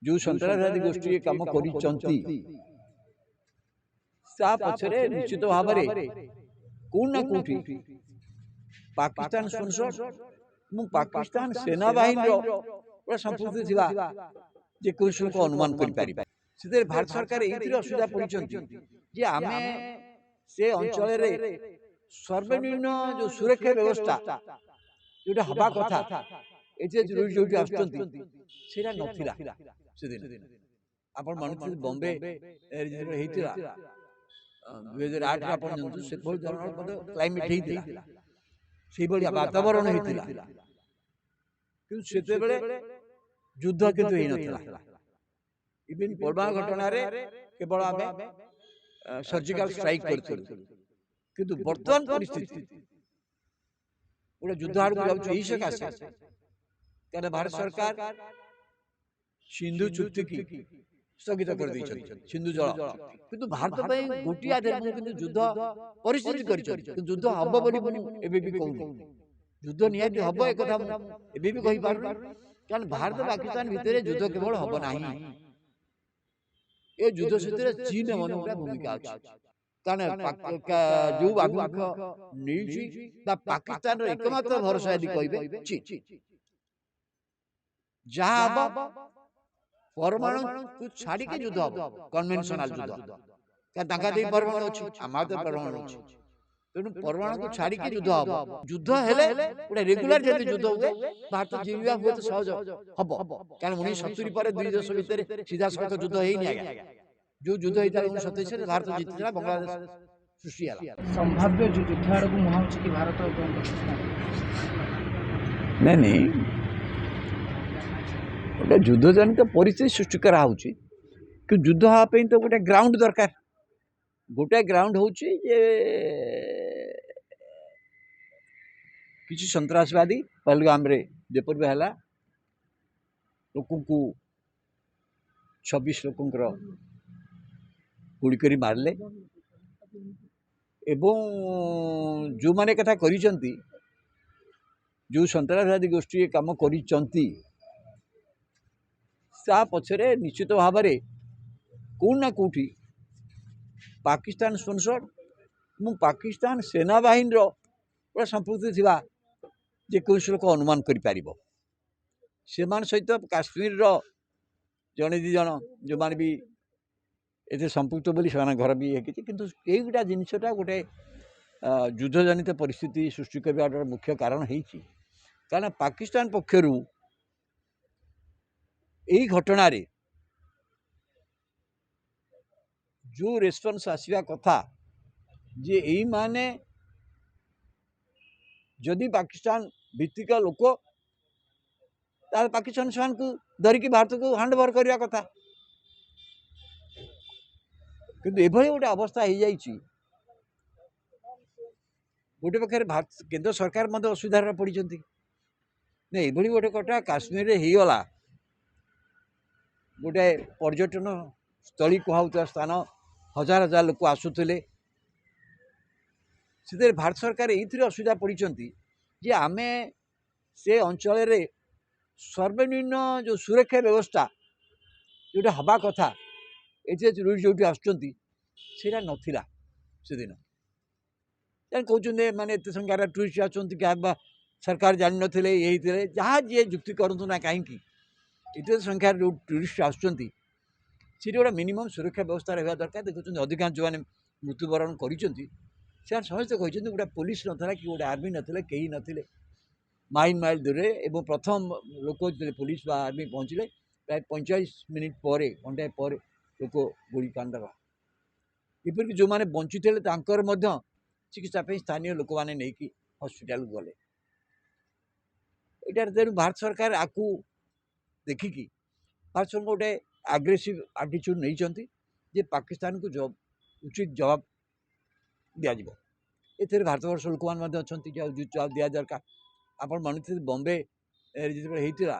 जो सन्त्रासवादी गोष्ठी काम करिसंती ता पछरे निश्चित भाव कोण ना कोठी पाकिस्तान स्पॉन्सर्ड पाकिस्तान सेना बाहिनी संपुक्ति थिबा जे कौशल को अनुमान करि पारिबा से भारत सरकार एथिरे असुविधा पड़िसंती जे आमे से अंचल रे सर्वनिम्न जो सुरक्षा व्यवस्था जोटा हवा कथा एथे जो आसुचंती सेरा नथिला से दिन आपण मानुथिबे बॉम्बे जेतबे हेतिला 2008 आपण जंतु से बहुत धरण क्लाइमेट हेतिला से बड़ी वातावरण हेतिला कि सेते बेले युद्ध किंतु हे नथिला इवन परमाणु घटना रे केवल आमे सर्जिकल स्ट्राइक करथु किंतु वर्तमान परिस्थिति गोटे युद्ध आड़ को जाऊँ यही सकाशे क्या भारत सरकार सिंधु चुक्ति की स्थगित कर सिंधु जल किंतु भारत गोटे आधार युद्ध परिस्थिति कर युद्ध हम बोली कहूँ युद्ध निहाती हम एक कही पार कारण भारत पाकिस्तान भितर युद्ध केवल हम ना ये युद्ध से चीन मन गोटे भूमिका अच्छी कारण जो आभिमुख्य पाकिस्तान एकमात्र भरोसा यदि कहे चीन जहाँ परमाणु को छाड़ी के युद्ध हम कन्वेंशनल युद्ध क्या परमाणु अच्छी आम परमाणु अच्छी तेणु परमाणु को छाड़ी के युद्ध हम युद्ध हेले गोटे रेगुलर जब युद्ध हुए भारत जीवा हुए तो सहज हम कारण 1970 पर दुई देश भितर सीधा सड़क युद्ध है जो युद्ध होता है 1927 भारत जीति बांग्लादेश सृष्टि संभाव्य जो युद्ध आड़ को मुहां कि भारत नहीं गोटे युद्ध जनित परिस्थिति सृष्टि कराऊँ कि युद्ध हाँपाई तो गोटे ग्राउंड दरकार गोटे ग्राउंड हूँ किसी सन्त्रासवादी पहलगाम रे जेपर भी है लोक 26 लोकंर गुड़ी करी मारले एवं जो माने कथा करिसंती जो सन्त्रासवादी गोष्ठी काम करिसंती ता पछरे निश्चित भाव कोण ना कोठी पाकिस्तान स्पॉन्सर्ड पाकिस्तान सेना बाहिनी संपुक्ति थिबा जे कौशल को अनुमान करि पारिबो सेमान सहित काश्मीर जड़े दी जन जो माने भी एते संपुक्त बोली से घर भी है किंतु यही गोटा जिनटा गोटे युद्ध जनित परिस्थिति सृष्टि करने मुख्य कारण है कारण पाकिस्तान पक्षर यही घटना रे जो रेस्पॉन्स आसवा कथा जे यही माने जदि पाकिस्तान भित्तिक लोक तार पाकिस्तान से धरिकी भारत को हैंड ओवर करने कथा किंतु एभली गोटे अवस्था हो जाइए गोटे पाखे भारत केंद्र सरकार असुविधार पड़ी नहीं ये गोटे कथा काश्मीर रे होगला गोटे पर्यटन स्थली कहूता स्थान हजार हजार लोक आसुले से भारत सरकार ये असुविधा पड़ी जे आमे से अंचल रे सर्वनिम्न जो सुरक्षा व्यवस्था जोटा हवा कथा ये जो आसुचंती सेरा नथिला से दिन कहते माने एत संख्यार टूरिस्ट आसुचंती क्या सरकार जान नथिले यही जहाँ जी जुक्ति करूँ ना कहीं एत संख्यार जो टूरिस्ट आसुचंती से गोटे मिनिमम सुरक्षा व्यवस्था रहा दरकार देखुं अधिकांश जो मैंने मृत्युवरण कर समस्ते कहते गोटे पुलिस नाला कि गोटे आर्मी नाला कहीं नथिले माइल माइल दूर एवं प्रथम लोक पुलिस बा आर्मी पहुँचले प्राय 45 मिनिट पर घंटाए पर लोक गोली कांड एपरिक जो मैंने बंची थे चिकित्सा स्थानीय लोक मैंने नहीं हॉस्पिटल गले यहाँ तेणु भारत सरकार आपको देखिकी भारत सरकार गोटे आग्रेसिव आटिट्यूड नहीं जे पाकिस्तान को उचित जवाब दिज्व ए भारत वर्ष लोक मैंने अच्छा जवाब दिया दरकार आपण मानुथिबे बॉम्बे जिते होता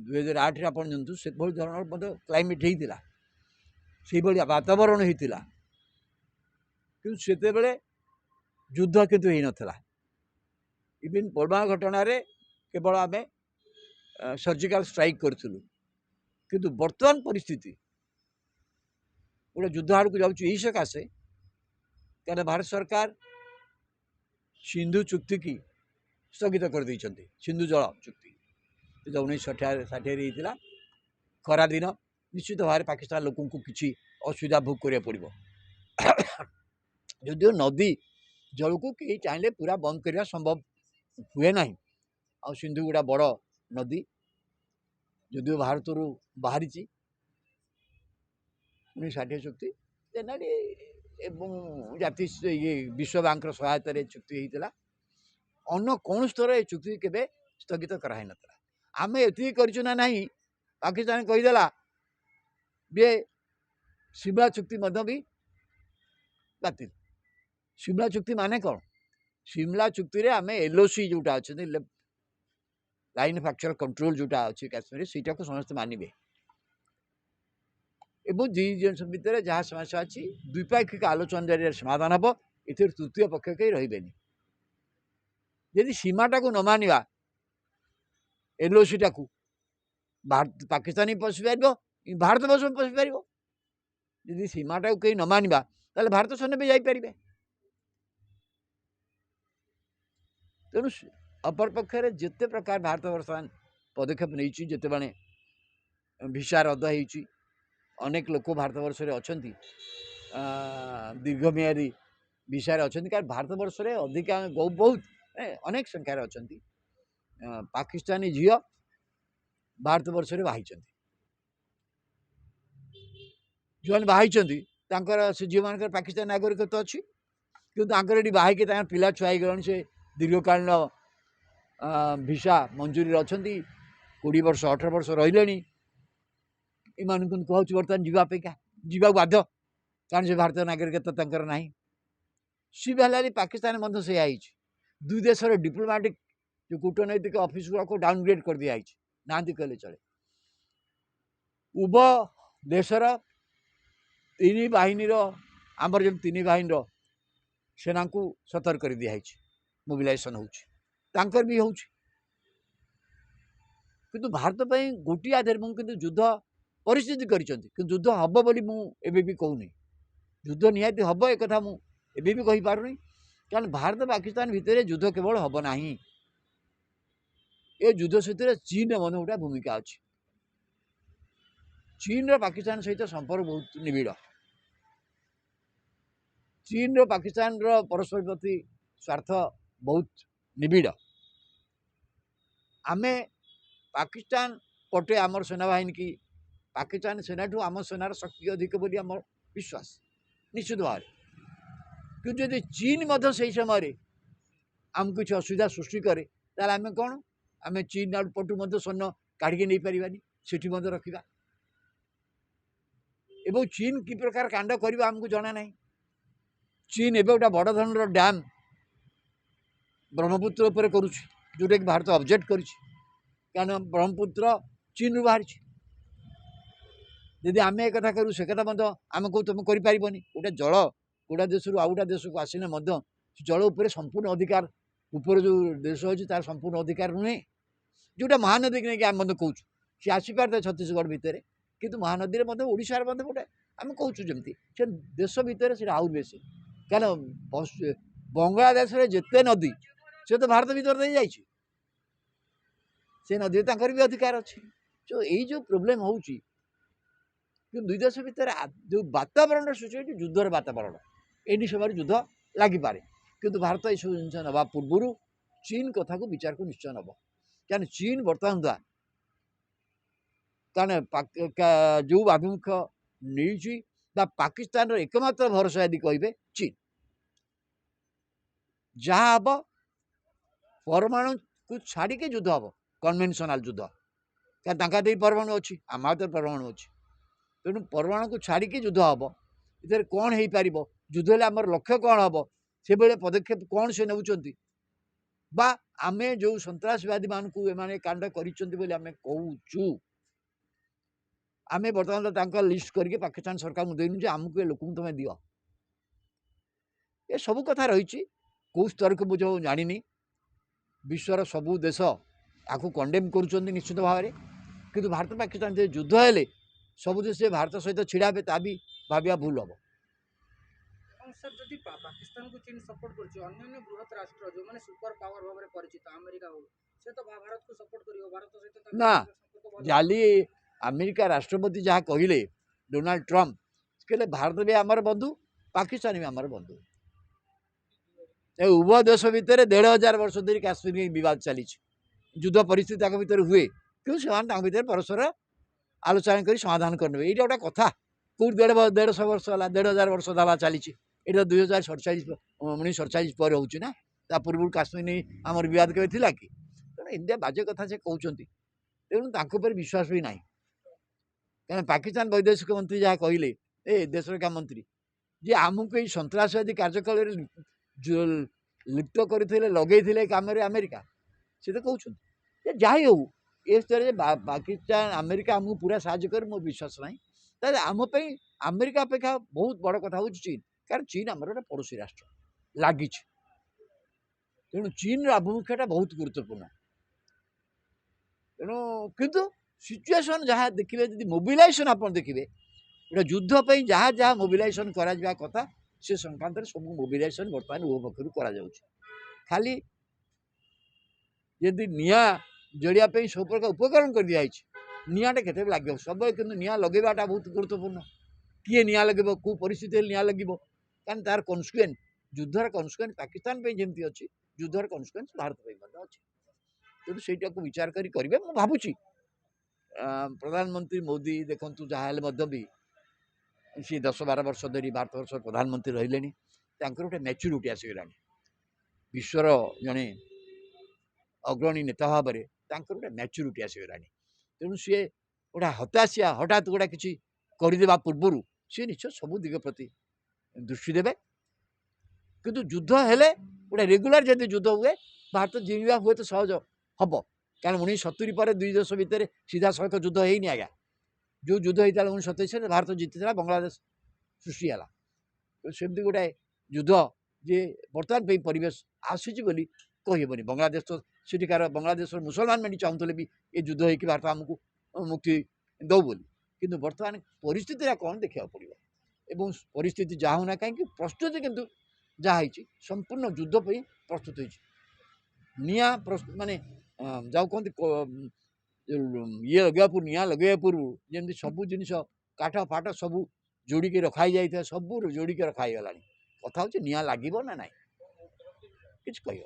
2008 रे आपण जंतु से धरण क्लाइमेट होता से वातावरण होता कि सेते बेले युद्ध किंतु हे नथिला इवन परमाणु घटना रे केवल आमे सर्जिकल स्ट्राइक करथिलु କିନ୍ତୁ ବର୍ତ୍ତମାନ ପରିସ୍ଥିତି ଗୋଟେ ଯୁଦ୍ଧ ଆଡ଼କୁ ଯାଉଛି ଏହି ସକାଶେ କାରଣ ଭାରତ ସରକାର ସିନ୍ଧୁ ଚୁକ୍ତିକି ସ୍ଥଗିତ କରିଦେଇଛନ୍ତି। ସିନ୍ଧୁ ଜଳ ଚୁକ୍ତି 1960 ହେଇଥିଲା। ଖରାଦିନ ନିଶ୍ଚିତ ଭାବରେ ପାକିସ୍ତାନ ଲୋକଙ୍କୁ କିଛି ଅସୁବିଧା ଭୋଗ କରିବାକୁ ପଡ଼ିବ। ଯଦିଓ ନଦୀ ଜଳକୁ କେହି ଚାହିଁଲେ ପୁରା ବନ୍ଦ କରିବା ସମ୍ଭବ ହୁଏ ନାହିଁ। ଆଉ ସିନ୍ଧୁ ଗୁଡ଼ା ବଡ଼ ନଦୀ, ଯଦିଓ ଭାରତରୁ ବାହାରିଛି 1960 ଚୁକ୍ତି ଜେନେରାଲି ଏବଂ ଜାତି ଇଏ ବିଶ୍ୱ ବ୍ୟାଙ୍କର ସହାୟତାରେ ଚୁକ୍ତି ହେଇଥିଲା। ଅନ୍ୟ କୌଣସି ସ୍ତର ଏ ଚୁକ୍ତି କେବେ ସ୍ଥଗିତ କରାହେଇନଥିଲା। ଆମେ ଏତିକି କରିଛୁ ନା ନାହିଁ, ପାକିସ୍ତାନ କହିଦେଲା ଯେ ସିମଲା ଚୁକ୍ତି ମଧ୍ୟ ବି ବାତିଲ। ସିମଲା ଚୁକ୍ତି ମାନେ କ'ଣ? ସିମଲା ଚୁକ୍ତିରେ ଆମେ LOC ଯେଉଁଟା ଅଛନ୍ତି, ଲାଇନ୍ ଅଫ୍ ଆକ୍ଚୁଆଲ୍ କଣ୍ଟ୍ରୋଲ ଯେଉଁଟା ଅଛି କାଶ୍ମୀରରେ, ସେଇଟାକୁ ସମସ୍ତେ ମାନିବେ ଏବଂ ଦୁଇ ଦେଶ ଭିତରେ ଯାହା ସମସ୍ୟା ଅଛି ଦ୍ୱିପାକ୍ଷିକ ଆଲୋଚନା ଜରିଆରେ ସମାଧାନ ହେବ। ଏଥିରେ ତୃତୀୟ ପକ୍ଷ କେହି ରହିବେନି। ଯଦି ସୀମାଟାକୁ ନ ମାନିବା LOCଟାକୁ, ପାକିସ୍ତାନ ବି ପଶିପାରିବ, ଭାରତ ବର୍ଷ ପଶିପାରିବ। ଯଦି ସୀମାଟାକୁ କେହି ନ ମାନିବା ତାହେଲେ ଭାରତ ସୈନ୍ୟ ବି ଯାଇପାରିବେ। ତେଣୁ ଅପରପକ୍ଷରେ ଯେତେ ପ୍ରକାର ଭାରତ ବର୍ତ୍ତମାନ ପଦକ୍ଷେପ ନେଇଛି, ଯେତେବେଳେ ଭିସା ରଦ୍ଦ ହେଇଛି, ଅନେକ ଲୋକ ଭାରତବର୍ଷରେ ଅଛନ୍ତି ଦୀର୍ଘମିଆଦୀ ଭିସାରେ ଅଛନ୍ତି। କାରଣ ଭାରତବର୍ଷରେ ବହୁତ ଅନେକ ସଂଖ୍ୟାରେ ଅଛନ୍ତି ପାକିସ୍ତାନୀ ଝିଅ ଭାରତବର୍ଷରେ ବାହାଇଛନ୍ତି। ଯେଉଁମାନେ ବାହାଇଛନ୍ତି ତାଙ୍କର ସେ ଝିଅମାନଙ୍କର ପାକିସ୍ତାନ ନାଗରିକତ୍ୱ ଅଛି, କିନ୍ତୁ ତାଙ୍କର ଏଠି ବାହାଇକି ତାଙ୍କର ପିଲା ଛୁଆ ହେଇଗଲାଣି। ସେ ଦୀର୍ଘକାଳୀନ ଭିସା ମଞ୍ଜୁରୀରେ ଅଛନ୍ତି, 20 ବର୍ଷ 18 ବର୍ଷ ରହିଲେଣି। ଏମାନଙ୍କୁ କହୁଛି ବର୍ତ୍ତମାନ ଯିବାକୁ ବାଧ୍ୟ, କାରଣ ସେ ଭାରତୀୟ ନାଗରିକତ୍ୱ ତାଙ୍କର ନାହିଁ। ସିମିଲାରଲି ପାକିସ୍ତାନ ମଧ୍ୟ ସେଇଆ ହେଇଛି। ଦୁଇ ଦେଶର ଡିପ୍ଲୋମାଟିକ୍ ଯେଉଁ କୂଟନୈତିକ ଅଫିସ ଗୁଡ଼ାକୁ ଡାଉନଗ୍ରେଡ୍ କରିଦିଆଯାଇଛି, ନାହାନ୍ତି କହିଲେ ଚଳେ। ଉଭୟ ଦେଶର ତିନି ବାହିନୀର, ଆମର ଯେମିତି ତିନି ବାହିନୀର ସେନାଙ୍କୁ ସତର୍କ କରି ଦିଆହେଇଛି, ମୋବିଲାଇଜେସନ୍ ହେଉଛି, ତାଙ୍କର ବି ହେଉଛି। କିନ୍ତୁ ଭାରତ ପାଇଁ ଗୋଟିଏ ଆଧାର ମୁଁ କିନ୍ତୁ ଯୁଦ୍ଧ ପରିସ୍ଥିତି କରିଛନ୍ତି, କିନ୍ତୁ ଯୁଦ୍ଧ ହେବ ବୋଲି ମୁଁ ଏବେ ବି କହୁନି। ଯୁଦ୍ଧ ନିହାତି ହେବ ଏକଥା ମୁଁ ଏବେ ବି କହିପାରୁନି, କାରଣ ଭାରତ ପାକିସ୍ତାନ ଭିତରେ ଯୁଦ୍ଧ କେବଳ ହେବ ନାହିଁ। ଏ ଯୁଦ୍ଧ ସେଥିରେ ଚୀନର ମଧ୍ୟ ଗୋଟେ ଭୂମିକା ଅଛି। ଚୀନର ପାକିସ୍ତାନ ସହିତ ସମ୍ପର୍କ ବହୁତ ନିବିଡ଼। ଚୀନର ପାକିସ୍ତାନର ପରସ୍ପର ପ୍ରତି ସ୍ୱାର୍ଥ ବହୁତ ନିବିଡ଼। ଆମେ ପାକିସ୍ତାନ ପଟେ ଆମର ସେନାବାହିନୀ କି ପାକିସ୍ତାନ ସେନାଠୁ ଆମ ସେନାର ଶକ୍ତି ଅଧିକ ବୋଲି ଆମର ବିଶ୍ୱାସ ନିଶ୍ଚିତ ଭାବରେ। କିନ୍ତୁ ଯଦି ଚୀନ ମଧ୍ୟ ସେହି ସମୟରେ ଆମକୁ କିଛି ଅସୁବିଧା ସୃଷ୍ଟି କରେ, ତାହେଲେ ଆମେ କ'ଣ, ଆମେ ଚୀନ ପଟୁ ମଧ୍ୟ ସୈନ୍ୟ କାଢ଼ିକି ନେଇପାରିବାନି, ସେଠି ମଧ୍ୟ ରଖିବା। ଏବଂ ଚୀନ କି ପ୍ରକାର କାଣ୍ଡ କରିବା ଆମକୁ ଜଣା ନାହିଁ। ଚୀନ ଏବେ ଗୋଟେ ବଡ଼ ଧରଣର ଡ୍ୟାମ୍ ବ୍ରହ୍ମପୁତ୍ର ଉପରେ କରୁଛି, ଯେଉଁଟାକି ଭାରତ ଅବଜେକ୍ଟ କରିଛି, କାରଣ ବ୍ରହ୍ମପୁତ୍ର ଚୀନରୁ ବାହାରିଛି। ଯଦି ଆମେ ଏକଥା କରୁ, ସେ କଥା ମଧ୍ୟ ଆମେ କହୁ ତୁମେ କରିପାରିବନି। ଗୋଟେ ଜଳ ଗୋଟା ଦେଶରୁ ଆଉ ଗୋଟେ ଦେଶକୁ ଆସିଲେ ମଧ୍ୟ ଜଳ ଉପରେ ସମ୍ପୂର୍ଣ୍ଣ ଅଧିକାର, ଉପରେ ଯେଉଁ ଦେଶ ଅଛି ତାର ସମ୍ପୂର୍ଣ୍ଣ ଅଧିକାର ନୁହେଁ। ଯେଉଁଟା ମହାନଦୀକି ନେଇକି ଆମେ ମଧ୍ୟ କହୁଛୁ, ସେ ଆସିପାରିଥାଏ ଛତିଶଗଡ଼ ଭିତରେ, କିନ୍ତୁ ମହାନଦୀରେ ମଧ୍ୟ ଓଡ଼ିଶାରେ ମଧ୍ୟ ଗୋଟେ ଆମେ କହୁଛୁ ଯେମିତି, ସେ ଦେଶ ଭିତରେ ସେଇଟା ଆହୁରି ବେଶୀ। କାରଣ ବଙ୍ଗଳାଦେଶରେ ଯେତେ ନଦୀ, ସେ ତ ଭାରତ ଭିତରେ ଦେଇ ଯାଇଛି, ସେ ନଦୀରେ ତାଙ୍କର ବି ଅଧିକାର ଅଛି। ଏଇ ଯେଉଁ ପ୍ରୋବ୍ଲେମ୍ ହେଉଛି, କିନ୍ତୁ ଦୁଇ ଦେଶ ଭିତରେ ଯେଉଁ ବାତାବରଣ ସୃଷ୍ଟି ହେଉଛି, ଯୁଦ୍ଧର ବାତାବରଣ, ଏଇ ସମୟରେ ଯୁଦ୍ଧ ଲାଗିପାରେ। କିନ୍ତୁ ଭାରତ ଏସବୁ ଜିନିଷ ନେବା ପୂର୍ବରୁ ଚୀନ କଥାକୁ ବିଚାରକୁ ନିଶ୍ଚୟ ନେବ। କାରଣ ଚୀନ ବର୍ତ୍ତମାନ ସୁଦ୍ଧା କାରଣ ଯେଉଁ ଆଭିମୁଖ୍ୟ ନେଇଛି, ବା ପାକିସ୍ତାନର ଏକମାତ୍ର ଭରସା ଯଦି କହିବେ ଚୀନ। ଯାହା ହେବ ପରମାଣୁକୁ ଛାଡ଼ିକି ଯୁଦ୍ଧ ହେବ, କନଭେନସନାଲ ଯୁଦ୍ଧ। କାରଣ ତାଙ୍କ ଦେଇ ପରମାଣୁ ଅଛି, ଆମ ହାତରେ ପରମାଣୁ ଅଛି। ତେଣୁ ପରମାଣୁକୁ ଛାଡ଼ିକି ଯୁଦ୍ଧ ହେବ। ଏଥିରେ କ'ଣ ହେଇପାରିବ, ଯୁଦ୍ଧ ହେଲେ ଆମର ଲକ୍ଷ୍ୟ କ'ଣ ହେବ, ସେଭଳି ପଦକ୍ଷେପ କ'ଣ ସେ ନେଉଛନ୍ତି, ବା ଆମେ ଯେଉଁ ସନ୍ତ୍ରାସବାଦୀମାନଙ୍କୁ ଏମାନେ କାଣ୍ଡ କରିଛନ୍ତି ବୋଲି ଆମେ କହୁଛୁ, ଆମେ ବର୍ତ୍ତମାନ ତାଙ୍କ ଲିଷ୍ଟ କରିକି ପାକିସ୍ତାନ ସରକାରଙ୍କୁ ଦେଇନୁ ଯେ ଆମକୁ ଏ ଲୋକଙ୍କୁ ତୁମେ ଦିଅ। ଏସବୁ କଥା ରହିଛି, କେଉଁ ସ୍ତରକୁ ମୁଁ ଯେଉଁ ଜାଣିନି। ବିଶ୍ୱର ସବୁ ଦେଶ ଆକୁ କଣ୍ଡେମ୍ କରୁଛନ୍ତି ନିଶ୍ଚିତ ଭାବରେ। କିନ୍ତୁ ଭାରତ ପାକିସ୍ତାନ ଯେ ଯୁଦ୍ଧ ହେଲେ ସବୁ ଦେଶ ଭାରତ ସହିତ ଛିଡ଼ା ହେବେ ତା ବି ଭାବିବା ଭୁଲ ହେବ। ସାର୍ ଯଦି ପାକିସ୍ତାନକୁ ଚୀନ ସପୋର୍ଟ କରୁଛି ଅନ୍ୟାନ୍ୟ ବୃହତ ରାଷ୍ଟ୍ର ଯେଉଁମାନେ ସୁପର ପାୱାର ଭାବରେ ପରିଚିତ ଆମେରିକା ହଉ ସେ ତ ଭାରତକୁ ସପୋର୍ଟ କରିବ ଭାରତ ସହିତ ତାଙ୍କର ନା ସମ୍ପର୍କ ଭଲ ଜାଲି ଆମେରିକା ରାଷ୍ଟ୍ରପତି ଯାହା କହିଲେ ଡୋନାଲ୍ଡ ଟ୍ରମ୍ପ କହିଲେ ଭାରତ ବି ଆମର ବନ୍ଧୁ ପାକିସ୍ତାନ ବି ଆମର ବନ୍ଧୁ। ଏ ଉଭୟ ଦେଶ ଭିତରେ 1500 ବର୍ଷ ଧରି କାଶ୍ମୀର ବିବାଦ ଚାଲିଛି ଯୁଦ୍ଧ ପରିସ୍ଥିତି ତାଙ୍କ ଭିତରେ ହୁଏ କିନ୍ତୁ ସେମାନେ ତାଙ୍କ ଭିତରେ ପରସ୍ପର ଆଲୋଚନା କରି ସମାଧାନ କରିନେବେ ଏଇଟା ଗୋଟେ କଥା। କେଉଁଠି 150 ବର୍ଷ ହେଲା 1500 ବର୍ଷ ହେଲା ଚାଲିଛି ଏଇଟା 1947 ପରେ ହେଉଛି ନା ତା ପୂର୍ବରୁ କାଶ୍ମୀର ନେଇ ଆମର ବିବାଦ କେବେ ଥିଲା କି? ତେଣୁ ଏମିତିଆ ବାଜେ କଥା ସେ କହୁଛନ୍ତି ତେଣୁ ତାଙ୍କ ଉପରେ ବିଶ୍ୱାସ ବି ନାହିଁ। କାରଣ ପାକିସ୍ତାନ ବୈଦେଶିକ ମନ୍ତ୍ରୀ ଯାହା କହିଲେ ଏ ଦେଶର ମନ୍ତ୍ରୀ ଯେ ଆମକୁ ଏଇ ସନ୍ତ୍ରାସବାଦୀ କାର୍ଯ୍ୟକଳାପରେ ଲିପ୍ତ କରିଥିଲେ ଲଗେଇଥିଲେ କାମରେ ଆମେରିକା ସେ ତ କହୁଛନ୍ତି ଯେ ଯାହା ହଉ ଏ ସ୍ତରରେ ପାକିସ୍ତାନ ଆମେରିକା ଆମକୁ ପୁରା ସାହାଯ୍ୟ କରେ ମୋ ବିଶ୍ୱାସ ନାହିଁ। ତାହେଲେ ଆମ ପାଇଁ ଆମେରିକା ଅପେକ୍ଷା ବହୁତ ବଡ଼ କଥା ହେଉଛି ଚୀନ କାରଣ ଚୀନ ଆମର ଗୋଟେ ପଡ଼ୋଶୀ ରାଷ୍ଟ୍ର ଲାଗିଛି ତେଣୁ ଚୀନର ଆଭିମୁଖ୍ୟଟା ବହୁତ ଗୁରୁତ୍ୱପୂର୍ଣ୍ଣ। ତେଣୁ କିନ୍ତୁ ସିଚୁଏସନ୍ ଯାହା ଦେଖିବେ ଯଦି ମୋବିଲାଇଜେସନ୍ ଆପଣ ଦେଖିବେ ଗୋଟେ ଯୁଦ୍ଧ ପାଇଁ ଯାହା ଯାହା ମୋବିଲାଇଜେସନ୍ କରାଯିବା କଥା ସେ ସଂକ୍ରାନ୍ତରେ ସବୁ ମୋବିଲାଇଜେସନ୍ ବର୍ତ୍ତମାନ ଉଭୟ ପକ୍ଷରୁ କରାଯାଉଛି। ଖାଲି ଯଦି ନିଆଁ ଜଳିବା ପାଇଁ ସବୁ ପ୍ରକାର ଉପକରଣ କରିଦିଆଯାଇଛି ନିଆଁଟା କେତେବେଳେ ଲାଗିବ ସବୁବେଳେ କିନ୍ତୁ ନିଆଁ ଲଗାଇବାଟା ବହୁତ ଗୁରୁତ୍ୱପୂର୍ଣ୍ଣ। କିଏ ନିଆଁ ଲଗାଇବ କେଉଁ ପରିସ୍ଥିତିରେ ନିଆଁ ଲାଗିବ କାରଣ ତାର କନସିକ୍ୱେନ୍ସ ଯୁଦ୍ଧର କନସିକ୍ୱେନ୍ସ ପାକିସ୍ତାନ ପାଇଁ ଯେମିତି ଅଛି ଯୁଦ୍ଧର କନସିକ୍ୱେନ୍ସ ଭାରତ ପାଇଁ ମଧ୍ୟ ଅଛି। ତେଣୁ ସେଇଟାକୁ ବିଚାର କରି କରିବେ ମୁଁ ଭାବୁଛି ପ୍ରଧାନମନ୍ତ୍ରୀ ମୋଦି ଦେଖନ୍ତୁ ଯାହା ହେଲେ ମଧ୍ୟ ବି ସେ 10-12 ବର୍ଷ ଧରି ଭାରତବର୍ଷର ପ୍ରଧାନମନ୍ତ୍ରୀ ରହିଲେଣି ତାଙ୍କର ଗୋଟେ ମ୍ୟାଚୁରିଟି ଆସିଗଲାଣି ବିଶ୍ୱର ଜଣେ ଅଗ୍ରଣୀ ନେତା ଭାବରେ ତାଙ୍କର ଗୋଟେ ମ୍ୟାଚୁରିଟି ଆସିଗଲାଣି। ତେଣୁ ସିଏ ଗୋଟେ ହତାଶିଆ ହଠାତ୍ ଗୋଟେ କିଛି କରିଦେବା ପୂର୍ବରୁ ସିଏ ନିଶ୍ଚୟ ସବୁ ଦିଗ ପ୍ରତି ଦୃଷ୍ଟି ଦେବେ। କିନ୍ତୁ ଯୁଦ୍ଧ ହେଲେ ଗୋଟେ ରେଗୁଲାର ଯଦି ଯୁଦ୍ଧ ହୁଏ ଭାରତ ଜିଣିବା ହୁଏତ ସହଜ ହେବ କାରଣ 1970 ପରେ ଦୁଇ ଦେଶ ଭିତରେ ସିଧାସଳଖ ଯୁଦ୍ଧ ହେଇନି ଆଜ୍ଞା। ଯେଉଁ ଯୁଦ୍ଧ ହେଇଥିଲା 1927 ଭାରତ ଜିତିଥିଲା ବାଂଲାଦେଶ ସୃଷ୍ଟି ହେଲା ସେମିତି ଗୋଟେ ଯୁଦ୍ଧ ଯେ ବର୍ତ୍ତମାନ ପାଇଁ ପରିବେଶ ଆସିଛି ବୋଲି କହିହେବନି। ବାଂଲାଦେଶ ତ ସେଠିକାର ବାଂଲାଦେଶର ମୁସଲମାନ ମାନେ ଚାହୁଁଥିଲେ ବି ଏ ଯୁଦ୍ଧ ହେଇକି ଭାରତ ଆମକୁ ମୁକ୍ତି ଦେଉ ବୋଲି କିନ୍ତୁ ବର୍ତ୍ତମାନ ପରିସ୍ଥିତିଟା କ'ଣ ଦେଖିବାକୁ ପଡ଼ିବ ଏବଂ ପରିସ୍ଥିତି ଯାହା ହେଉନା କାହିଁକି ପ୍ରସ୍ତୁତି କିନ୍ତୁ ଯାହା ହେଇଛି ସମ୍ପୂର୍ଣ୍ଣ ଯୁଦ୍ଧ ପାଇଁ ପ୍ରସ୍ତୁତ ହେଇଛି। ନିଆଁ ମାନେ ଯାଉ କହନ୍ତି ଇଏ ଲଗେଇବା ନିଆଁ ଲଗେଇବା ପୂର୍ବରୁ ଯେମିତି ସବୁ ଜିନିଷ କାଠ ଫାଟ ସବୁ ଯୋଡ଼ିକି ରଖା ହେଇଯାଇଥାଏ ସବୁ ଯୋଡ଼ିକି ରଖା ହେଇଗଲାଣି କଥା ହେଉଛି ନିଆଁ ଲାଗିବ ନା ନାହିଁ କିଛି କହିବ।